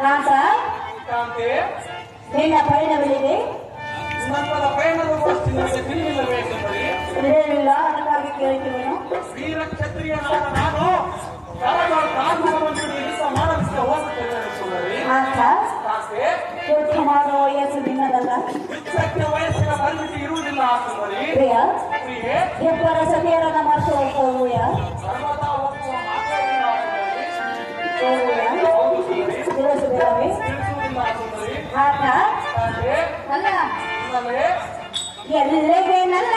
ಕಾಂತ ಕಾಂತೆ ನಿನ್ನ ಪಯಣವಿದೆ. ನನ್ನ ಪಯಣದ ಗೋಷ್ಠಿಯಲ್ಲಿ ತಿಳಿದಿಲ್ಲವೇ ಸುಂದರಿ? ಇರಲಿಲ್ಲ, ಅದಕ್ಕಾಗಿ ಕೇಳ್ತೀವನು. ವೀರ ಕ್ಷತ್ರಿಯನಾದ ನಾನು ಯುದ್ಧ ಮಾಡುವ ವಯಸ್ಸು ನಿನ್ನದಲ್ಲ. ವಯಸ್ಸಿನ ಪರಿಮಿತಿ ಇರುವುದಿಲ್ಲ ಸುಂದರಿ. ಪ್ರಿಯ ಇಬ್ಬರ ಸತಿಯರನ್ನ ಮರೆತು ಹೋಗುವ ತಿಳಿಸುವುದಿಲ್ಲವೇ? ಅಲ್ಲ ಎಲ್ಲಿಗೆ ನನ್ನ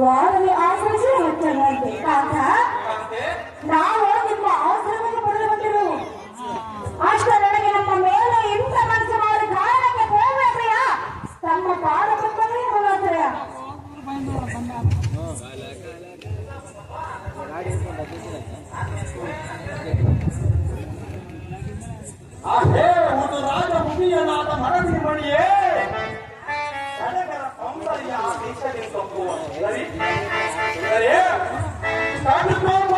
ವಾರದಲ್ಲಿ ಆಚರಿಸಿ ಹೆಚ್ಚಂತೆ ಕಾಕ ನಾವು ನಿಮ್ಮ ಅವಸರವನ್ನು ಪಡೆದು ಬಂದಿರು. ಅಷ್ಟರೊಳಗೆ ನಮ್ಮ ಮೇಲೆ ಇಂಥ ಮನಸ್ಸು ಮಾಡಿ ಕಾರಣಕ್ಕೆ ಹೋಗ್ಬೇಕ್ರಿಯ ತಮ್ಮ ಪಾದ ಪಕ್ಕವೇ ಹೋಗ್ತೀಯ. ಆಹೇ ಒಂದು ರಾಜ ಮುಗಿಯನಾದ ಮರಳಿ ಮಣಿಯೇ ಸೌಂದರ್ಯ ದೇಶಕ್ಕೆ ತಪ್ಪುವ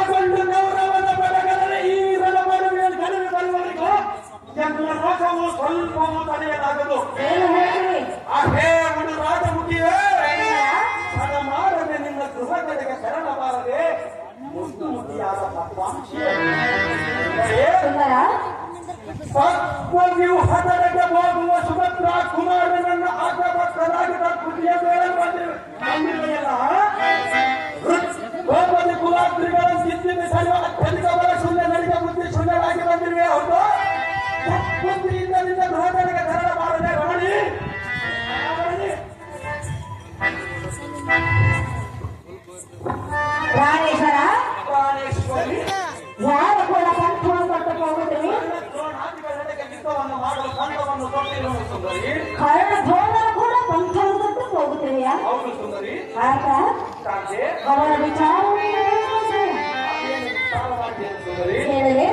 ಕಂಡು ಗೌರವದ ಬೆಳಗದರೆ ಈ ರಣಮರುವೆ ಕಡಿಮೆ ಬರುವವರಿಗೂ ಎಲ್ಲ ರೋಗವು ಸ್ವಲ್ಪವೂ ತಡೆಯಲಾಗದು. ಆಹೇ ಒಂದು ರಾಜಮುಖಿಯೇ ಹಣ ಮಾಡದೆ ನಿನ್ನ ಗೃಹ ಕಡೆಗೆ ಶರಣಬಾರದೆ ಮುದ್ದು ಮುಗಿಯಾದ ಮಹತ್ವಾಂಕ್ಷಿಯೇ ನೀವು ಹಠಕ್ಕೆ ಹೋಗುವ ಸುಭದ್ರ ಕುಮಾರನನ್ನು ಆಟಭಕ್ತರಾಗಿದ್ದ ಕೃತಿಯ ಮೇಲೆ ಬಂದಿವೆಯಲ್ಲ ದ್ರೌಪದಿ ಕುಲಾತ್ರಿಗಳನ್ನು ಸಿದ್ಧಿಗೆ ಸರಿಯಾದ ಅತ್ಯಧಿಕ ಬಲ ಶೂನ್ಯ ನಡಿಗೆ ಬುದ್ಧಿ ಶೂನ್ಯರಾಗಿ ಬಂದಿರುವೆ ಹೊರತು ಬುದ್ಧಿಯಿಂದ ನಿನ್ನ ಗೃಹಗಳಿಗೆ ತೆರಳಬಾರದೆ ರಮಣಿ. ಪ್ರಾಣೇಶ್ವರ ಪ್ರಾಣೇಶ್ವರಿ ಯಾರು ಕೂಡ ಸಂತೋಷ ಕೊಟ್ಟು ಹೋಗುತ್ತೀವಿ. ಕರ್ಣ ಭೋಗರು ಕೂಡ ಪಂಥವನ್ನು ಕೊಟ್ಟು ಹೋಗುತ್ತೀವಿಯಾ? ಆತ ಅವರ ವಿಚಾರ ಹೇಳಿದ್ರೆ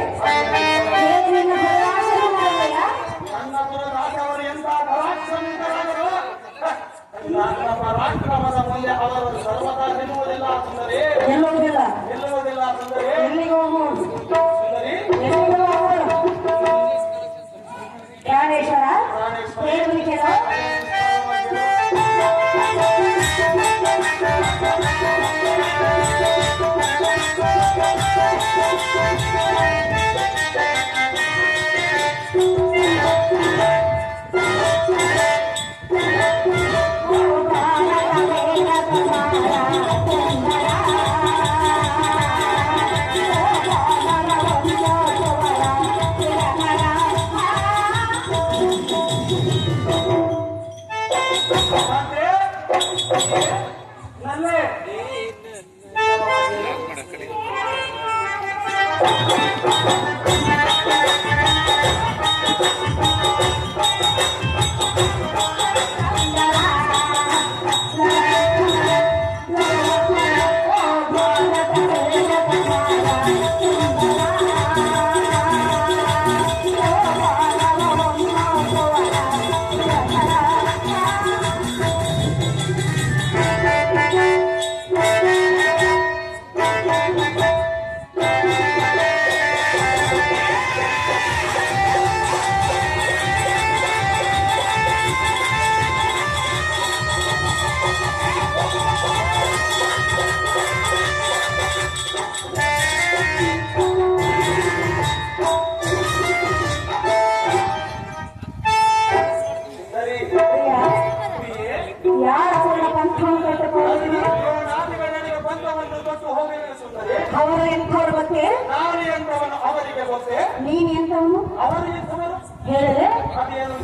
ಸುಂದರಿ ಪ್ರಾಣೇಶ್ವರ ಏನು ವಿಚಾರ? ನನ್ನೇ ಅವರು ಎಂಥವ್ರು ಗೊತ್ತೇ? ನಾನು ಎಂತವನು ಅವರಿಗೆ ಗೊತ್ತೇ? ನೀನ್ ಎಂಥವನು ಅವರು ಎಂತವರು ಹೇಳಿದ್ರೆ ಅದೇನು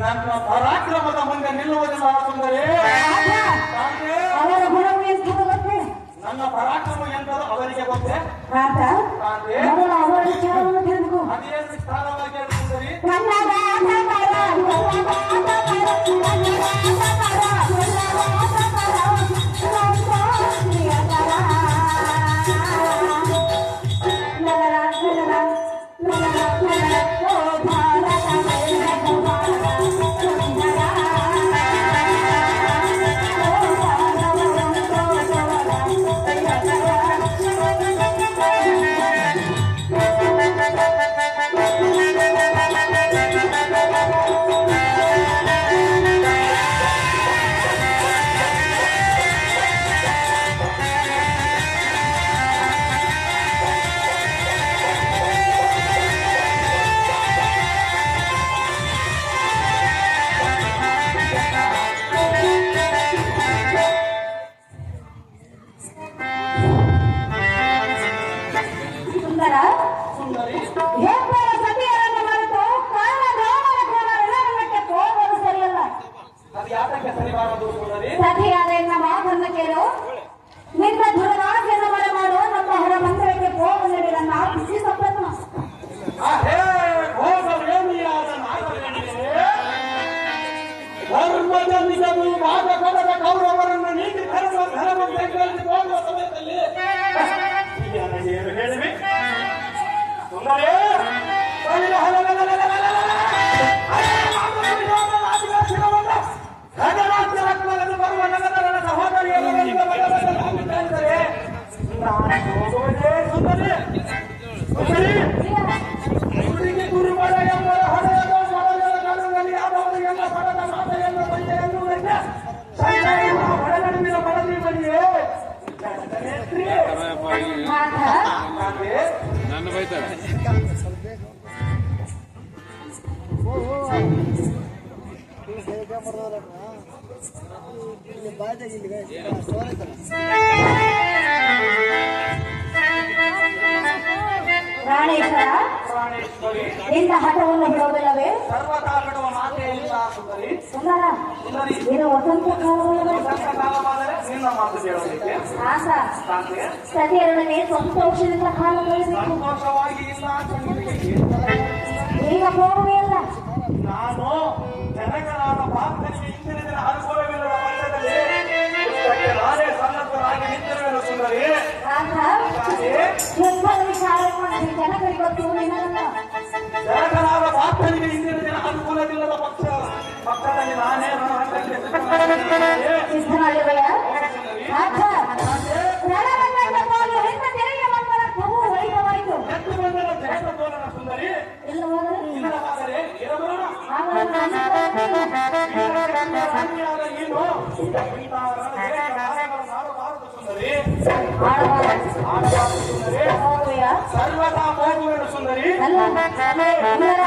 ನನ್ನ ಪರಾಕ್ರಮದ ಮುಂದೆ ನಿಲ್ಲುವುದಿಲ್ಲ ಸುಂದರಿ. ಅವರ ಗುಣವು ಎಂಥದ್ದು ಗೊತ್ತೇ? ನನ್ನ ಪರಾಕ್ರಮ ಎಂತದ್ದು ಅವರಿಗೆ ಗೊತ್ತೇ? ಮೊದಲು ಅವರ ವಿಚಾರವನ್ನು ತಿಳಿದುಕೋ. ಅದೇನು ವಿಸ್ತಾರವಾಗಿ ಹೇಳು ಸುಂದರಿ. ಸುಂದರಿ ಅದು ಯಾತಕ್ಕೆ ಸರಿ ಮಾಡೋದು ಸುಂದರಿ? ಸತಿಯಾದ ಎನ್ನ ಮಾತನ್ನ ಕೇಳು. ನಿನ್ನ ದುರ್ವಾಸೆಯನ್ನು ಮರೆ ಮಾಡು. ನಮ್ಮ ಹೊರ ಮಂದಿರಕ್ಕೆ ಹೋಗಲಿ ನನ್ನ ಬಿಸಿ ಸಂಪತ್ನ ಧರ್ಮದ ನಿಜವು ವಾದಪದದ ಕೌರವರನ್ನು ನೀತಿ ಧರ್ಮವನ್ನು ಹೋಗುವ ಸಮಯದಲ್ಲಿ ಏನು ಹೇಳಿವಿ ಸುಂದರಿ? ಬರುವ ನಗರದ ಸಹೋದರಿಯರಿಗೆ ಸುಂದರಿ ಸುಂದರಿ ಗುರುಮಡ ಎಂಬ ಹೊಡೆಯದ ಮೊದಲ ನಡುವಿನಲ್ಲಿ ಆದವರಿಗೆಲ್ಲ ಪಡೆದ ಮಾತೆಯನ್ನು ಬಂದೆಯನ್ನು ಹೊಡೆನಡುವಿನ ಮನದಿ ಬಳಿಯೇ ನನ್ನ ಬೈತಾರೆ ಪ್ರಾಣೇಶ್ವರ, ನಿನ್ನ ಹಠವನ್ನು ಬಿಡುವುದಿಲ್ಲವೇ? ಸರ್ವತಾ ಬಿಡುವ ಮಾತೇ ಇಲ್ಲ ಸುಂದರಿ ಸುಂದರ ಸುಂದರಿ ಇದು ವಸಂತ ಕಾಲವಲ್ಲವೇ? ವಸಂತ ಕಾಲವಾದರೆ ನಿನ್ನ ಮಾತು ಕೇಳಲಿಕ್ಕೆ ಆಸ ಕಾಂತೆ ಸತಿಯರೊಡನೆ ಸಂತೋಷದಿಂದ ಕಾಲ ಕಳೆಯಬೇಕು. ಸಂತೋಷವಾಗಿ ಇಲ್ಲ ಅಂತ ನಿನಗೆ ಏನು? ಈಗ ಹೋಗುವೆಯಲ್ಲ. ನಾನು ಜನಕನಾದ ಪಾರ್ಥನಿಗೆ ಇಂದಿನ ದಿನ ಅನುಕೂಲವಿಲ್ಲದ ಪಕ್ಷದಲ್ಲಿ ಇದಕ್ಕೆ ನಾನೇ ಸನ್ನದ್ಧರಾಗಿ ನಿಂತಿರುವೆನು ಸುಂದರಿ. ಆತ ಕಾಂತೆ ಯುದ್ಧದ ವಿಚಾರ ಮಾಡಿ ಜನಕರಿಗೆ ಗೊತ್ತು ನಿನ್ನಲ್ಲ. ಜನಕನಾದ ಪಾರ್ಥನಿಗೆ ಇಂದಿನ ದಿನ ಅನುಕೂಲವಿಲ್ಲದ ಪಕ್ಷದಲ್ಲಿ ನಾನೇ ಸಿದ್ಧನಾಗಿರುವೆಯ? ಆತ ರಣರಂಗದ ಹೋಗಿ ಹೆಣ್ಣ ತೆರೆಗೆ ಬಂದರ ಬಹು ವೈಭವಾಯಿತು. ಎದ್ದು ಬಂದರ ಜಗತ್ತ ತೋರಣ ಸುಂದರಿ. ಎಲ್ಲ ಹೋದರೆ ಇಲ್ಲವಾದರೆ ಇರಬರೋಣ. ಆವಾಗ ನಾನು ರಾಣಿಯಾದ ನೀನು ಇಂತಹ ರಣದೇಶಗಳನ್ನು ಆಡಬಾರದು ಸುಂದರಿ. ಆಡಬಾರದು. ಆಡಬಾರದು ಸುಂದರಿ. ಹೋಗುವೆಯ? ಸರ್ವದಾ ಹೋಗುವೆನು ಸುಂದರಿ. ಅಲ್ಲ ಸುಂದರ